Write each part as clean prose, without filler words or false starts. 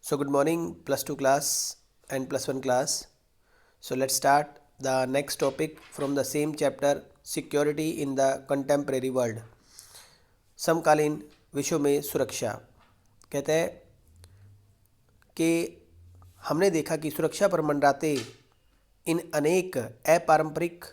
So good morning +2 class and +1 class. So let's start the next topic from the same chapter, security in the contemporary world. समकालीन विश्व में सुरक्षा। कहते हैं कि हमने देखा कि सुरक्षा पर मंडराते इन अनेक अपारंपरिक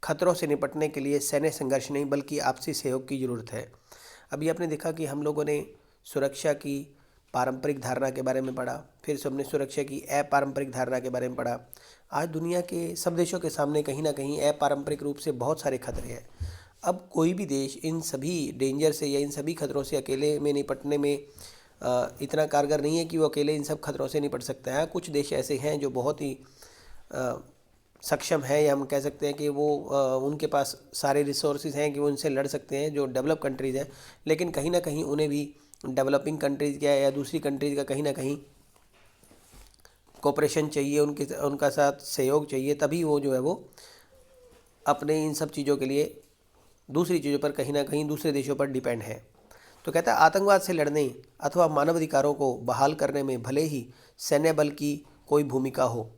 खतरों से निपटने के लिए सैन्य संघर्ष नहीं बल्कि आपसी सहयोग की ज़रूरत है। अभी आपने देखा कि हम लोगों ने सुरक्षा की पारंपरिक धारणा के बारे में पढ़ा, फिर से हमने सुरक्षा की अपारंपरिक धारणा के बारे में पढ़ा। आज दुनिया के सब देशों के सामने कहीं ना कहीं अपारंपरिक रूप से बहुत सारे खतरे हैं। अब कोई भी देश इन सभी डेंजर से या इन सभी खतरों से अकेले में निपटने में इतना कारगर नहीं है कि वो अकेले इन सब खतरों से निपट सकता है। कुछ देश ऐसे हैं जो बहुत ही सक्षम है, या हम कह सकते हैं कि वो उनके पास सारे रिसोर्सेज हैं कि वो उनसे लड़ सकते हैं, जो डेवलप कंट्रीज़ हैं। लेकिन कहीं ना कहीं उन्हें भी डेवलपिंग कंट्रीज़ क्या या दूसरी कंट्रीज़ का कहीं ना कहीं कोऑपरेशन चाहिए, उनका साथ सहयोग चाहिए, तभी वो जो है वो अपने इन सब चीज़ों के लिए दूसरी चीज़ों पर कहीं ना कहीं दूसरे देशों पर डिपेंड है। तो कहता है आतंकवाद से लड़ने अथवा मानवाधिकारों को बहाल करने में भले ही सैन्य बल की कोई भूमिका हो,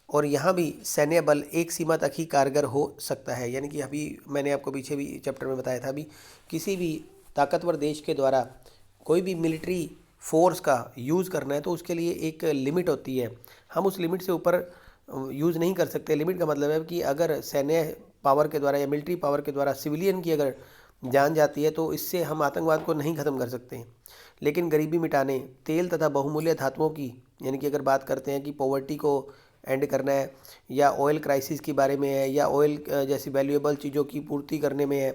और यहाँ भी सैन्य बल एक सीमा तक ही कारगर हो सकता है। यानी कि अभी मैंने आपको पीछे भी चैप्टर में बताया था, अभी किसी भी ताकतवर देश के द्वारा कोई भी मिलिट्री फोर्स का यूज़ करना है तो उसके लिए एक लिमिट होती है। हम उस लिमिट से ऊपर यूज़ नहीं कर सकते। लिमिट का मतलब है कि अगर सैन्य पावर के द्वारा या मिलिट्री पावर के द्वारा सिविलियन की अगर जान जाती है तो इससे हम आतंकवाद को नहीं ख़त्म कर सकते। लेकिन गरीबी मिटाने, तेल तथा बहुमूल्य धातुओं की, यानी कि अगर बात करते हैं कि पॉवर्टी को एंड करना है, या ऑयल क्राइसिस के बारे में है, या ऑयल जैसी वैल्यूएबल चीज़ों की पूर्ति करने में है,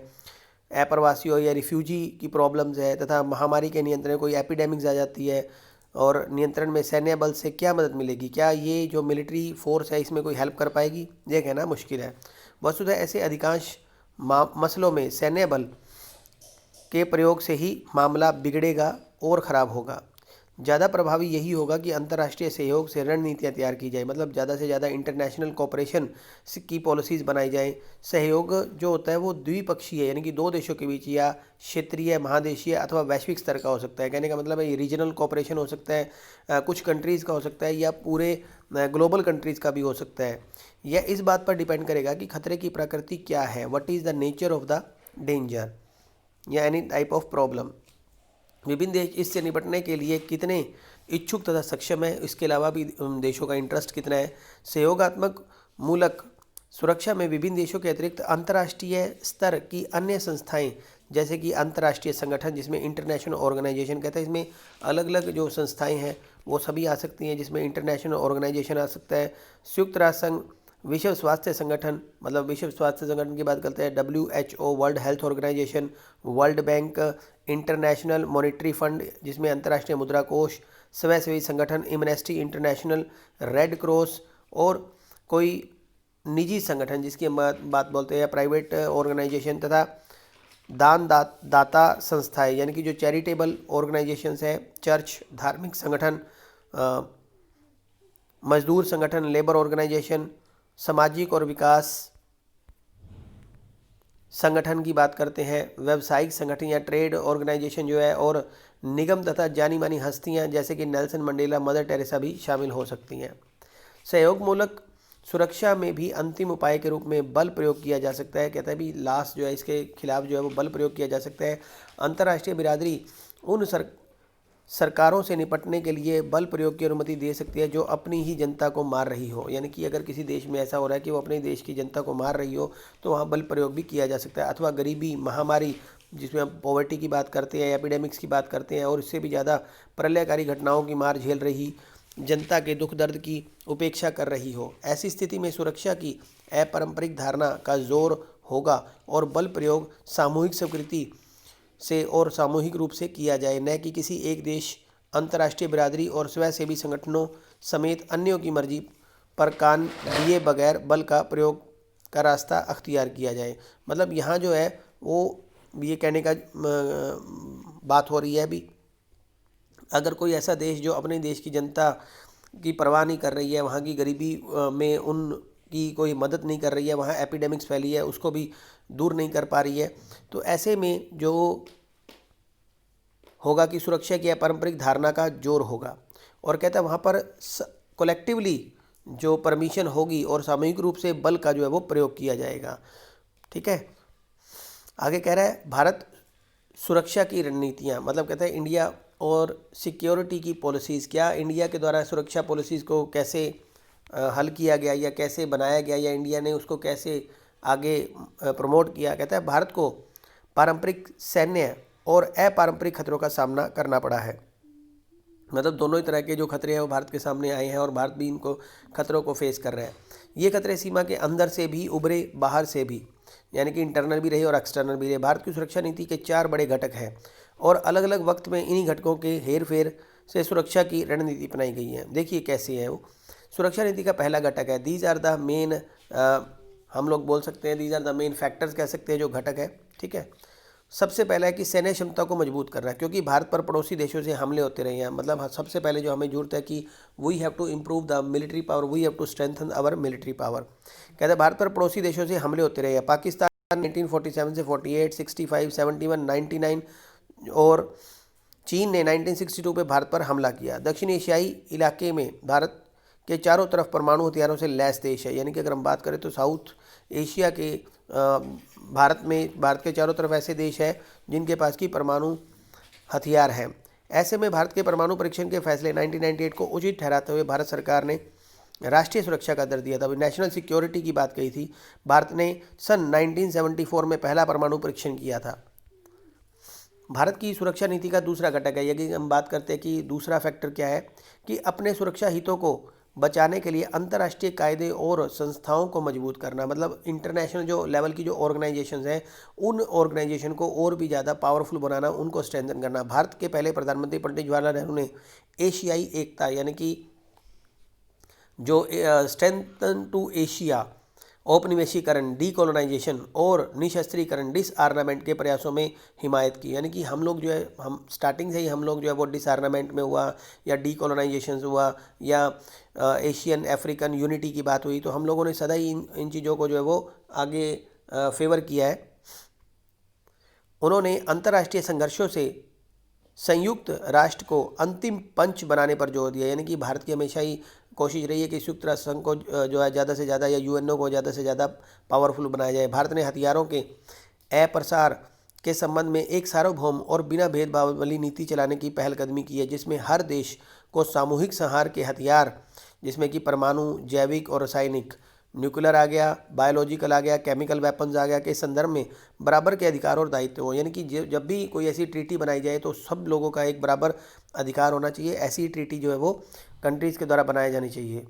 अप्रवासियों या रिफ्यूजी की प्रॉब्लम्स है, तथा महामारी के नियंत्रण, कोई एपिडेमिक्स आ जाती है और नियंत्रण में सैन्य बल से क्या मदद मिलेगी, क्या ये जो मिलिट्री फोर्स है इसमें कोई हेल्प कर पाएगी, ये कहना मुश्किल है। वस्तुतः ऐसे अधिकांश मसलों में सैन्य बल के प्रयोग से ही मामला बिगड़ेगा और ख़राब होगा। ज़्यादा प्रभावी यही होगा कि अंतर्राष्ट्रीय सहयोग से रणनीतियाँ तैयार की जाए, मतलब ज़्यादा से ज़्यादा इंटरनेशनल कोऑपरेशन की पॉलिसीज़ बनाई जाए। सहयोग जो होता है वो द्विपक्षीय, यानी कि दो देशों के बीच, या क्षेत्रीय, महादेशीय अथवा वैश्विक स्तर का हो सकता है। कहने का मतलब है रीजनल कोऑपरेशन हो सकता है, कुछ कंट्रीज़ का हो सकता है, या पूरे ग्लोबल कंट्रीज़ का भी हो सकता है। यह इस बात पर डिपेंड करेगा कि खतरे की प्रकृति क्या है, what is the nature of the danger या एनी टाइप ऑफ प्रॉब्लम। विभिन्न देश इससे निपटने के लिए कितने इच्छुक तथा सक्षम है, इसके अलावा भी देशों का इंटरेस्ट कितना है। सहयोगात्मक मूलक सुरक्षा में विभिन्न देशों के अतिरिक्त अंतर्राष्ट्रीय स्तर की अन्य संस्थाएं, जैसे कि अंतर्राष्ट्रीय संगठन जिसमें इंटरनेशनल ऑर्गेनाइजेशन कहते हैं, इसमें अलग अलग जो संस्थाएं हैं वो सभी आ सकती हैं, जिसमें इंटरनेशनल ऑर्गेनाइजेशन आ सकता है। संयुक्त राष्ट्र संघ, विश्व स्वास्थ्य संगठन, मतलब विश्व स्वास्थ्य संगठन की बात करते हैं, WHO world health organization, world bank, international monetary fund जिसमें अंतर्राष्ट्रीय मुद्रा कोष, स्वयंसेवी संगठन, एमनेस्टी इंटरनेशनल, रेड क्रॉस, और कोई निजी संगठन जिसकी हम बात बोलते हैं प्राइवेट ऑर्गेनाइजेशन, तथा दाता संस्थाएं, यानी कि जो चैरिटेबल ऑर्गेनाइजेशंस हैं, चर्च, धार्मिक संगठन, मजदूर संगठन, लेबर ऑर्गेनाइजेशन, सामाजिक और विकास संगठन की बात करते हैं, व्यावसायिक संगठन या ट्रेड ऑर्गेनाइजेशन जो है, और निगम तथा जानी मानी हस्तियां जैसे कि नेल्सन मंडेला, मदर टेरेसा भी शामिल हो सकती हैं। सहयोगमूलक सुरक्षा में भी अंतिम उपाय के रूप में बल प्रयोग किया जा सकता है। कहता है भी लास्ट जो है इसके खिलाफ जो है वो बल प्रयोग किया जा सकता है। अंतर्राष्ट्रीय बिरादरी उन सरकारों से निपटने के लिए बल प्रयोग की अनुमति दे सकती है जो अपनी ही जनता को मार रही हो। यानी कि अगर किसी देश में ऐसा हो रहा है कि वो अपने देश की जनता को मार रही हो तो वहाँ बल प्रयोग भी किया जा सकता है। अथवा गरीबी, महामारी जिसमें हम पॉवर्टी की बात करते हैं, एपिडेमिक्स की बात करते हैं, और इससे भी ज़्यादा प्रलयकारी घटनाओं की मार झेल रही जनता के दुख दर्द की उपेक्षा कर रही हो, ऐसी स्थिति में सुरक्षा की अपारंपरिक धारणा का जोर होगा और बल प्रयोग सामूहिक स्वीकृति से और सामूहिक रूप से किया जाए, न कि किसी एक देश, अंतर्राष्ट्रीय बिरादरी और स्वयंसेवी संगठनों समेत अन्यों की मर्जी पर कान दिए बगैर बल का प्रयोग का रास्ता अख्तियार किया जाए। मतलब यहाँ जो है वो ये कहने का बात हो रही है अभी, अगर कोई ऐसा देश जो अपने देश की जनता की परवाह नहीं कर रही है, वहाँ की गरीबी में उनकी कोई मदद नहीं कर रही है, वहाँ एपिडेमिक्स फैली है उसको भी दूर नहीं कर पा रही है, तो ऐसे में जो होगा कि सुरक्षा की पारंपरिक धारणा का जोर होगा। और कहता है वहाँ पर कलेक्टिवली जो परमिशन होगी और सामूहिक रूप से बल का जो है वो प्रयोग किया जाएगा। ठीक है, आगे कह रहा है भारत सुरक्षा की रणनीतियाँ, मतलब कहता है इंडिया और सिक्योरिटी की पॉलिसीज़, क्या इंडिया के द्वारा सुरक्षा पॉलिसीज़ को कैसे हल किया गया या कैसे बनाया गया या इंडिया ने उसको कैसे आगे प्रमोट किया। कहता है भारत को पारंपरिक सैन्य और अपारंपरिक खतरों का सामना करना पड़ा है, मतलब दोनों ही तरह के जो खतरे हैं वो भारत के सामने आए हैं और भारत भी इनको खतरों को फेस कर रहा है। ये खतरे सीमा के अंदर से भी उभरे, बाहर से भी, यानी कि इंटरनल भी रहे और एक्सटर्नल भी रहे। भारत की सुरक्षा नीति के 4 बड़े घटक हैं और अलग अलग वक्त में इन्हीं घटकों के हेर फेर से सुरक्षा की रणनीति अपनाई गई है। देखिए कैसे है वो। सुरक्षा नीति का पहला घटक है, दीज आर द मेन, हम लोग बोल सकते हैं these are the main factors कह सकते हैं जो घटक है। ठीक है, सबसे पहला है कि सैन्य क्षमता को मजबूत करना, क्योंकि भारत पर पड़ोसी देशों से हमले होते रहे हैं। मतलब सबसे पहले जो हमें जरूरत है कि we have to improve the military power, we have to strengthen our military power. कहते हैं भारत पर पड़ोसी देशों से हमले होते रहे हैं। पाकिस्तान 1947 से 48, 65, 71, 99 और चीन ने 1962 पे भारत पर हमला किया। दक्षिण एशियाई इलाके में भारत के चारों तरफ परमाणु हथियारों से लैस देश है, यानी कि अगर हम बात करें तो साउथ एशिया के भारत के चारों तरफ ऐसे देश हैं जिनके पास की परमाणु हथियार हैं। ऐसे में भारत के परमाणु परीक्षण के फैसले 1998 को उचित ठहराते हुए भारत सरकार ने राष्ट्रीय सुरक्षा का दर्जा दिया था। नेशनल सिक्योरिटी की बात कही थी। भारत ने सन 1974 में पहला परमाणु परीक्षण किया था। भारत की सुरक्षा नीति का दूसरा घटक है, यदि हम बात करते हैं कि दूसरा फैक्टर क्या है, कि अपने सुरक्षा हितों को बचाने के लिए अंतर्राष्ट्रीय कायदे और संस्थाओं को मजबूत करना। मतलब इंटरनेशनल जो लेवल की जो ऑर्गेनाइजेशंस हैं उन ऑर्गेनाइजेशन को और भी ज़्यादा पावरफुल बनाना, उनको स्ट्रेंथन करना। भारत के पहले प्रधानमंत्री पंडित जवाहरलाल नेहरू ने एशियाई एकता, यानी कि जो स्ट्रेंथन टू एशिया, औपनिवेशीकरण, डीकोलोनाइजेशन और निशस्त्रीकरण, डिसआर्मामेंट के प्रयासों में हिमायत की। यानी कि हम लोग जो है, हम स्टार्टिंग से ही हम लोग जो है वो डिसआर्मामेंट में हुआ या डीकोलोनाइजेशन हुआ या एशियन अफ्रीकन यूनिटी की बात हुई, तो हम लोगों ने सदा ही इन चीज़ों को जो है वो आगे फेवर किया है। उन्होंने अंतर्राष्ट्रीय संघर्षों से संयुक्त राष्ट्र को अंतिम पंच बनाने पर जोर दिया, यानी कि भारत की हमेशा ही कोशिश रही है कि संयुक्त राष्ट्र संघ को जो है ज़्यादा से ज़्यादा या यूएनओ को ज़्यादा से ज़्यादा पावरफुल बनाया जाए। भारत ने हथियारों के अप्रसार के संबंध में एक सार्वभौम और बिना भेदभाव वाली नीति चलाने की पहलकदमी की है, जिसमें हर देश को सामूहिक संहार के हथियार, जिसमें कि परमाणु, जैविक और रासायनिक, न्यूक्लियर आ गया, बायोलॉजिकल आ गया, केमिकल वेपन्स आ गया, के संदर्भ में बराबर के अधिकार और दायित्व हो। यानी कि जब भी कोई ऐसी ट्रीटी बनाई जाए तो सब लोगों का एक बराबर अधिकार होना चाहिए। ऐसी ट्रीटी जो है वो कंट्रीज़ के द्वारा बनाई जानी चाहिए।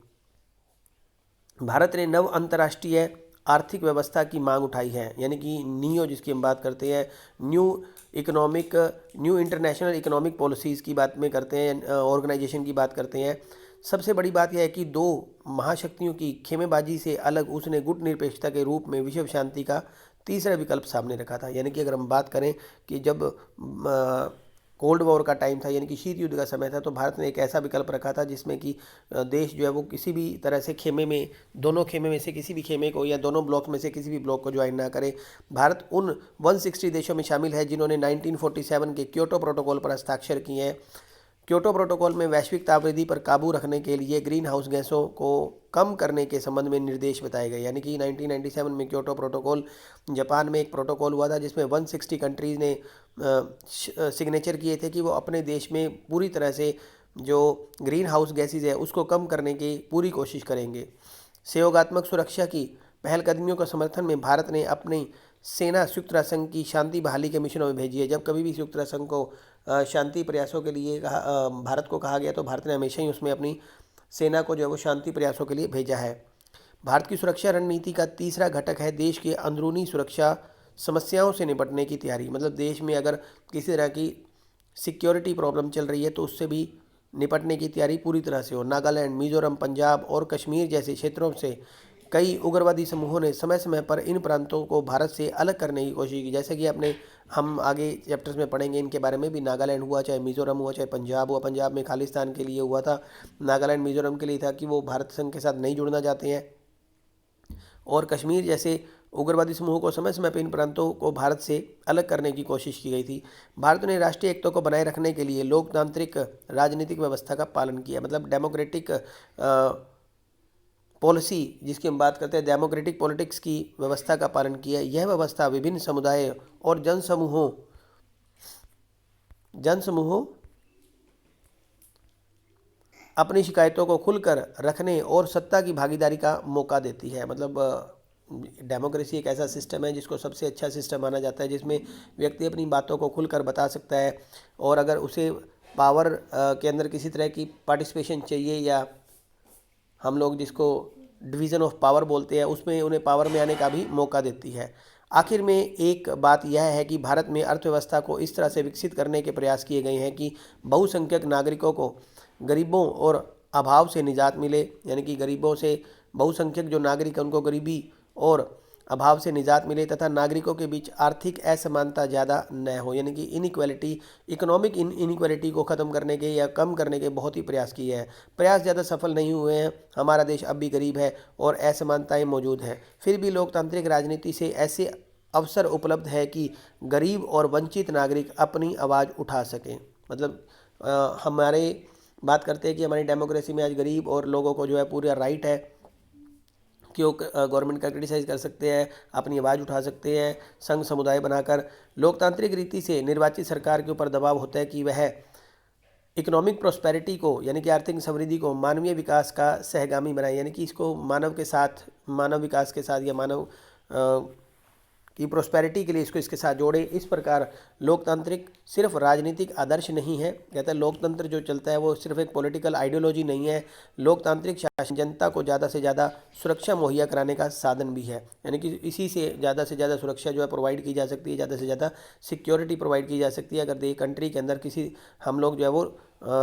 भारत ने नव अंतर्राष्ट्रीय आर्थिक व्यवस्था की मांग उठाई है, यानी कि नियो जिसकी हम बात करते हैं, न्यू इंटरनेशनल इकोनॉमिक पॉलिसीज़ की बात में करते हैं, ऑर्गेनाइजेशन की बात करते हैं। सबसे बड़ी बात यह है कि दो महाशक्तियों की खेमेबाजी से अलग उसने गुट निरपेक्षता के रूप में विश्व शांति का तीसरा विकल्प सामने रखा था। यानी कि अगर हम बात करें कि जब कोल्ड वॉर का टाइम था, यानी कि शीत युद्ध का समय था, तो भारत ने एक ऐसा विकल्प रखा था जिसमें कि देश जो है वो किसी भी तरह से खेमे में, दोनों खेमे में से किसी भी खेमे को या दोनों ब्लॉक में से किसी भी ब्लॉक को ज्वाइन ना करे। भारत उन 160 देशों में शामिल है जिन्होंने 1947 के क्योटो प्रोटोकॉल पर हस्ताक्षर किए हैं। क्योटो प्रोटोकॉल में वैश्विक तापवृद्धि पर काबू रखने के लिए ग्रीन हाउस गैसों को कम करने के संबंध में निर्देश बताए गए। यानी कि 1997 में क्योटो प्रोटोकॉल, जापान में एक प्रोटोकॉल हुआ था जिसमें 160 कंट्रीज़ ने सिग्नेचर किए थे कि वो अपने देश में पूरी तरह से जो ग्रीन हाउस गैसेज है उसको कम करने की पूरी कोशिश करेंगे। सहयोगात्मक सुरक्षा की पहलकदमियों का समर्थन में भारत ने अपनी सेना संयुक्त राष्ट्र संघ की शांति बहाली के मिशनों में भेजी है। जब कभी भी संयुक्त राष्ट्र संघ को शांति प्रयासों के लिए भारत को कहा गया तो भारत ने हमेशा ही उसमें अपनी सेना को जो है वो शांति प्रयासों के लिए भेजा है। भारत की सुरक्षा रणनीति का तीसरा घटक है देश के अंदरूनी सुरक्षा समस्याओं से निपटने की तैयारी। मतलब देश में अगर किसी तरह की सिक्योरिटी प्रॉब्लम चल रही है तो उससे भी निपटने की तैयारी पूरी तरह से हो। नागालैंड, मिजोरम, पंजाब और कश्मीर जैसे क्षेत्रों से कई उग्रवादी समूहों ने समय समय पर इन प्रांतों को भारत से अलग करने की कोशिश की। जैसे कि हम आगे चैप्टर्स में पढ़ेंगे इनके बारे में भी। नागालैंड हुआ, चाहे मिजोरम हुआ, चाहे पंजाब हुआ। पंजाब में खालिस्तान के लिए हुआ था, नागालैंड मिजोरम के लिए था कि वो भारत संघ के साथ नहीं जुड़ना चाहते हैं। और कश्मीर जैसे उग्रवादी समूहों को समय समय पर इन प्रांतों को भारत से अलग करने की कोशिश की गई थी। भारत ने राष्ट्रीय एकता को बनाए रखने के लिए लोकतांत्रिक राजनीतिक व्यवस्था का पालन किया, मतलब डेमोक्रेटिक पॉलिसी जिसकी हम बात करते हैं, डेमोक्रेटिक पॉलिटिक्स की व्यवस्था का पालन किया। यह व्यवस्था विभिन्न समुदायों और जनसमूहों अपनी शिकायतों को खुलकर रखने और सत्ता की भागीदारी का मौका देती है। मतलब डेमोक्रेसी एक ऐसा सिस्टम है जिसको सबसे अच्छा सिस्टम माना जाता है, जिसमें व्यक्ति अपनी बातों को खुलकर बता सकता है, और अगर उसे पावर के अंदर किसी तरह की पार्टिसिपेशन चाहिए, या हम लोग जिसको डिवीज़न ऑफ पावर बोलते हैं, उसमें उन्हें पावर में आने का भी मौका देती है। आखिर में एक बात यह है कि भारत में अर्थव्यवस्था को इस तरह से विकसित करने के प्रयास किए गए हैं कि बहुसंख्यक नागरिकों को गरीबों और अभाव से निजात मिले, यानी कि गरीबों से बहुसंख्यक जो नागरिक हैं उनको गरीबी और अभाव से निजात मिले, तथा नागरिकों के बीच आर्थिक असमानता ज़्यादा न हो, यानी कि इनइक्वालिटी, इकोनॉमिक इनइक्वालिटी को ख़त्म करने के या कम करने के बहुत ही प्रयास किए हैं। प्रयास ज़्यादा सफल नहीं हुए हैं। हमारा देश अब भी गरीब है और असमानताएं मौजूद हैं। फिर भी लोकतांत्रिक राजनीति से ऐसे अवसर उपलब्ध है कि गरीब और वंचित नागरिक अपनी आवाज़ उठा सकें। मतलब हमारे बात करते हैं कि हमारी डेमोक्रेसी में आज गरीब और लोगों को जो है पूरा राइट है कि वो गवर्नमेंट का क्रिटिसाइज़ कर सकते हैं, अपनी आवाज़ उठा सकते हैं, संघ समुदाय बनाकर। लोकतांत्रिक रीति से निर्वाचित सरकार के ऊपर दबाव होता है कि वह इकोनॉमिक प्रोस्पेरिटी को, यानी कि आर्थिक समृद्धि को मानवीय विकास का सहगामी बनाए, यानी कि इसको मानव के साथ, मानव विकास के साथ या मानव की प्रोस्पेरिटी के लिए इसको इसके साथ जोड़े। इस प्रकार लोकतांत्रिक सिर्फ राजनीतिक आदर्श नहीं है, कहता है लोकतंत्र जो चलता है वो सिर्फ एक पॉलिटिकल आइडियोलॉजी नहीं है। लोकतांत्रिक शासन जनता को ज़्यादा से ज़्यादा सुरक्षा मुहैया कराने का साधन भी है, यानी कि इसी से ज़्यादा सुरक्षा जो है प्रोवाइड की जा सकती है, ज़्यादा से ज़्यादा सिक्योरिटी प्रोवाइड की जा सकती है अगर एक कंट्री के अंदर किसी हम लोग जो है वो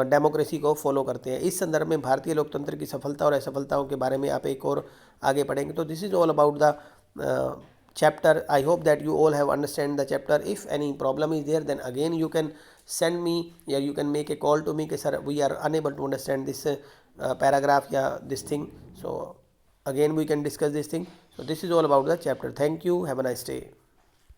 डेमोक्रेसी को फॉलो करते हैं। इस संदर्भ में भारतीय लोकतंत्र की सफलता और असफलताओं के बारे में आप एक और आगे पढ़ेंगे। तो this is all about the chapter. I hope that you all have understand the chapter. If any problem is there, then again you can send me, or you can make a call to me कि sir we are unable to understand this paragraph या this thing. So again we can discuss this thing. So this is all about the chapter. Thank you. Have a nice day.